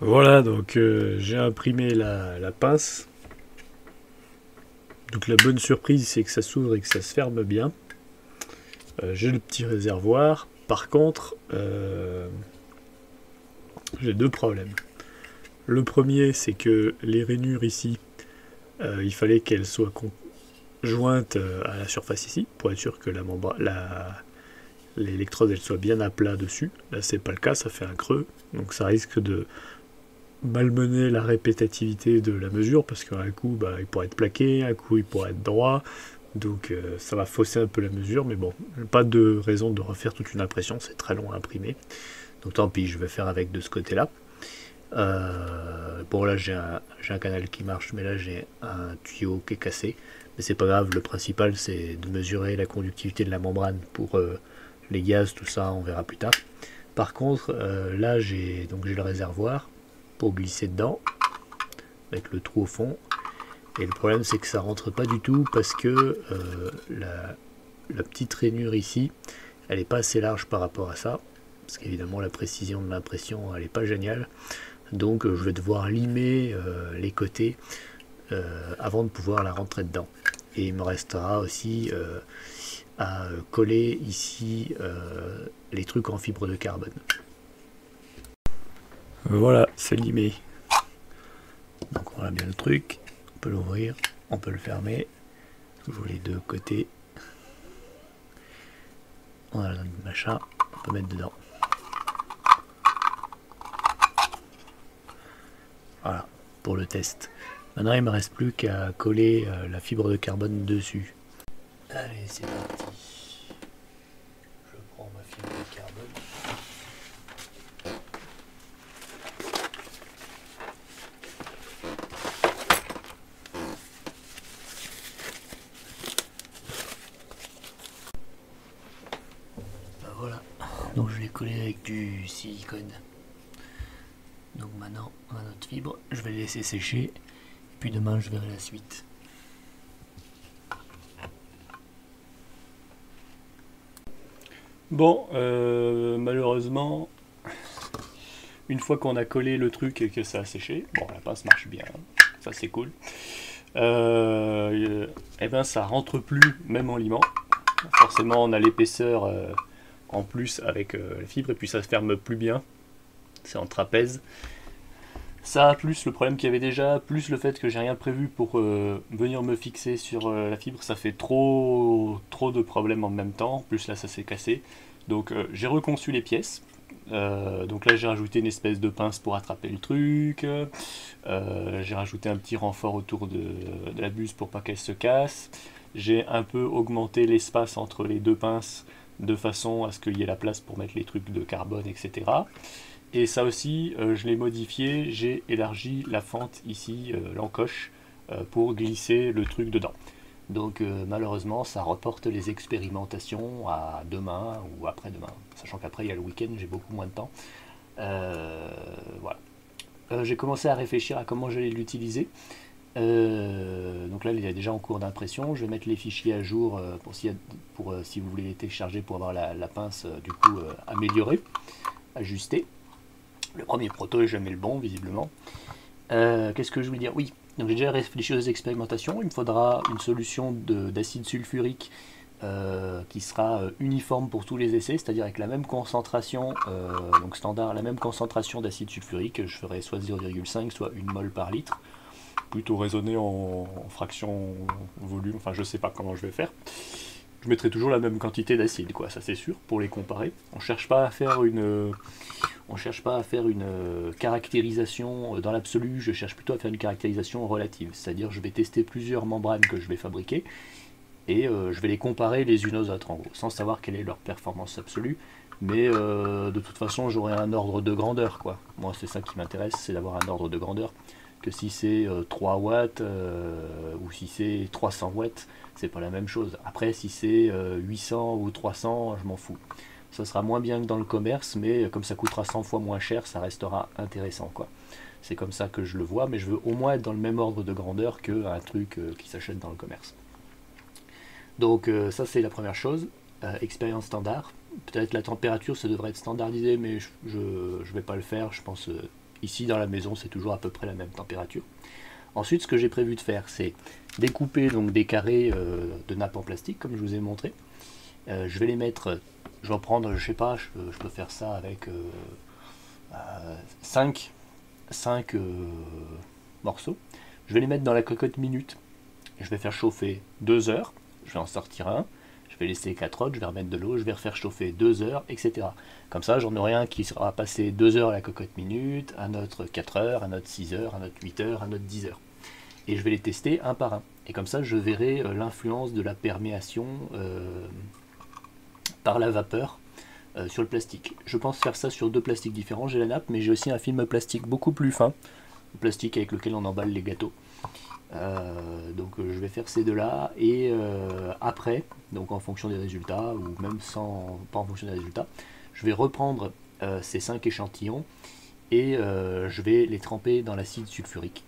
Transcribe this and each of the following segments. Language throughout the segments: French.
Voilà, donc j'ai imprimé la pince. Donc la bonne surprise, c'est que ça s'ouvre et que ça se ferme bien. J'ai le petit réservoir. Par contre, j'ai deux problèmes. Le premier, c'est que les rainures ici, il fallait qu'elles soient jointes à la surface ici, pour être sûr que l'électrode elle soit bien à plat dessus. Là, c'est pas le cas, ça fait un creux. Donc ça risque de malmener la répétitivité de la mesure, parce qu'un coup, il pourrait être plaqué, un coup, il pourrait être droit. Donc ça va fausser un peu la mesure, mais bon, pas de raison de refaire toute une impression, c'est très long à imprimer. Donc tant pis, je vais faire avec de ce côté-là. Bon là j'ai un canal qui marche, mais là j'ai un tuyau qui est cassé. Mais c'est pas grave, le principal c'est de mesurer la conductivité de la membrane pour les gaz, tout ça, on verra plus tard. Par contre, là j'ai le réservoir pour glisser dedans, avec le trou au fond. Et le problème c'est que ça rentre pas du tout parce que la petite rainure ici, elle est pas assez large par rapport à ça. Parce qu'évidemment la précision de l'impression elle est pas géniale. Donc je vais devoir limer les côtés avant de pouvoir la rentrer dedans. Et il me restera aussi à coller ici les trucs en fibre de carbone. Voilà, c'est limé. Donc on a bien le truc, on peut l'ouvrir, on peut le fermer, toujours les deux côtés. On a le machin, on peut mettre dedans. Voilà, pour le test. Maintenant il ne me reste plus qu'à coller la fibre de carbone dessus. Allez, c'est parti. Je prends ma fibre de carbone. Ben voilà, donc je l'ai collé avec du silicone. Donc maintenant on a notre fibre, je vais le laisser sécher, et puis demain je verrai la suite. Bon, malheureusement, une fois qu'on a collé le truc et que ça a séché, bon la pince marche bien, ça c'est cool, et ben ça rentre plus même en limant. Forcément on a l'épaisseur en plus avec la fibre et puis ça se ferme plus bien, c'est en trapèze. Ça, plus le problème qu'il y avait déjà, plus le fait que j'ai rien prévu pour venir me fixer sur la fibre, ça fait trop de problèmes en même temps. Plus là, ça s'est cassé. Donc j'ai reconçu les pièces. Donc là, j'ai rajouté une espèce de pince pour attraper le truc. J'ai rajouté un petit renfort autour de la buse pour pas qu'elle se casse. J'ai un peu augmenté l'espace entre les deux pinces de façon à ce qu'il y ait la place pour mettre les trucs de carbone, etc. Et ça aussi, je l'ai modifié, j'ai élargi la fente ici, l'encoche, pour glisser le truc dedans. Donc malheureusement, ça reporte les expérimentations à demain ou après-demain, sachant qu'après il y a le week-end, j'ai beaucoup moins de temps. Voilà. J'ai commencé à réfléchir à comment j'allais l'utiliser. Donc là, il est déjà en cours d'impression. Je vais mettre les fichiers à jour pour si vous voulez les télécharger pour avoir la pince du coup améliorée, ajustée. Le premier proto est jamais le bon, visiblement. Qu'est-ce que je voulais dire? Oui, donc j'ai déjà réfléchi aux expérimentations. Il me faudra une solution d'acide sulfurique qui sera uniforme pour tous les essais, c'est-à-dire avec la même concentration, donc standard, la même concentration d'acide sulfurique. Je ferai soit 0,5, soit 1 mol par litre. Plutôt raisonné en fraction volume, enfin je sais pas comment je vais faire. Je mettrai toujours la même quantité d'acide, quoi, ça c'est sûr, pour les comparer. On cherche pas à faire une caractérisation dans l'absolu, je cherche plutôt à faire une caractérisation relative. C'est-à-dire je vais tester plusieurs membranes que je vais fabriquer et je vais les comparer les unes aux autres en gros, sans savoir quelle est leur performance absolue. Mais de toute façon j'aurai un ordre de grandeur, quoi. Moi c'est ça qui m'intéresse, c'est d'avoir un ordre de grandeur. Que si c'est 3 watts ou si c'est 300 watts, c'est pas la même chose. Après si c'est 800 ou 300, je m'en fous. Ça sera moins bien que dans le commerce, mais comme ça coûtera 100 fois moins cher, ça restera intéressant, quoi. C'est comme ça que je le vois, mais je veux au moins être dans le même ordre de grandeur qu'un truc qui s'achète dans le commerce. Donc ça c'est la première chose. Expérience standard. Peut-être la température ça devrait être standardisé, mais je vais pas le faire. Je pense Ici dans la maison c'est toujours à peu près la même température. Ensuite ce que j'ai prévu de faire c'est découper donc des carrés de nappe en plastique comme je vous ai montré. Je vais les mettre, je vais en prendre, je sais pas, je peux faire ça avec 5 morceaux. Je vais les mettre dans la cocotte minute. Je vais faire chauffer 2 heures. Je vais en sortir un. Je vais laisser 4 autres. Je vais remettre de l'eau. Je vais refaire chauffer 2 heures, etc. Comme ça, j'en aurai un qui sera passé 2 heures à la cocotte minute, un autre 4 heures, un autre 6 heures, un autre 8 heures, un autre 10 heures. Et je vais les tester un par un. Et comme ça, je verrai l'influence de la perméation par la vapeur sur le plastique. Je pense faire ça sur 2 plastiques différents. J'ai la nappe, mais j'ai aussi un film plastique beaucoup plus fin, le plastique avec lequel on emballe les gâteaux. Donc je vais faire ces deux-là et après, donc en fonction des résultats ou même sans pas en fonction des résultats, je vais reprendre ces 5 échantillons et je vais les tremper dans l'acide sulfurique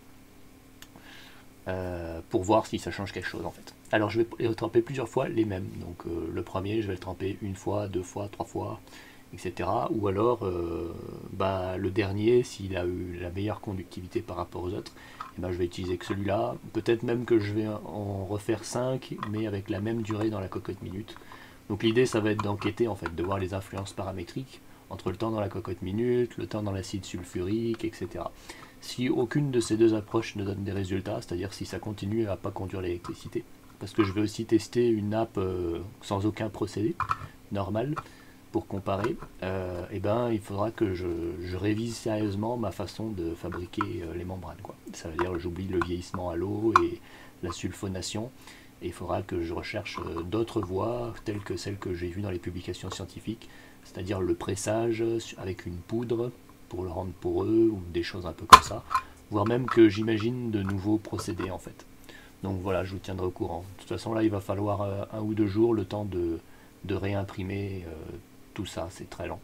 pour voir si ça change quelque chose en fait. Alors je vais les tremper plusieurs fois les mêmes. Donc le premier je vais le tremper une fois, 2 fois, 3 fois, etc. Ou alors le dernier, s'il a eu la meilleure conductivité par rapport aux autres, et je vais utiliser que celui-là. Peut-être même que je vais en refaire 5, mais avec la même durée dans la cocotte minute. Donc l'idée ça va être d'enquêter en fait, de voir les influences paramétriques entre le temps dans la cocotte minute, le temps dans l'acide sulfurique, etc. Si aucune de ces deux approches ne donne des résultats, c'est-à-dire si ça continue à pas conduire l'électricité, parce que je vais aussi tester une nappe sans aucun procédé, normal, pour comparer, il faudra que je révise sérieusement ma façon de fabriquer les membranes, quoi. Ça veut dire que j'oublie le vieillissement à l'eau et la sulfonation, et il faudra que je recherche d'autres voies, telles que celles que j'ai vues dans les publications scientifiques, c'est-à-dire le pressage avec une poudre pour le rendre poreux, ou des choses un peu comme ça, voire même que j'imagine de nouveaux procédés en fait. Donc voilà, je vous tiendrai au courant. De toute façon là il va falloir 1 ou 2 jours le temps de réimprimer tout ça, c'est très lent.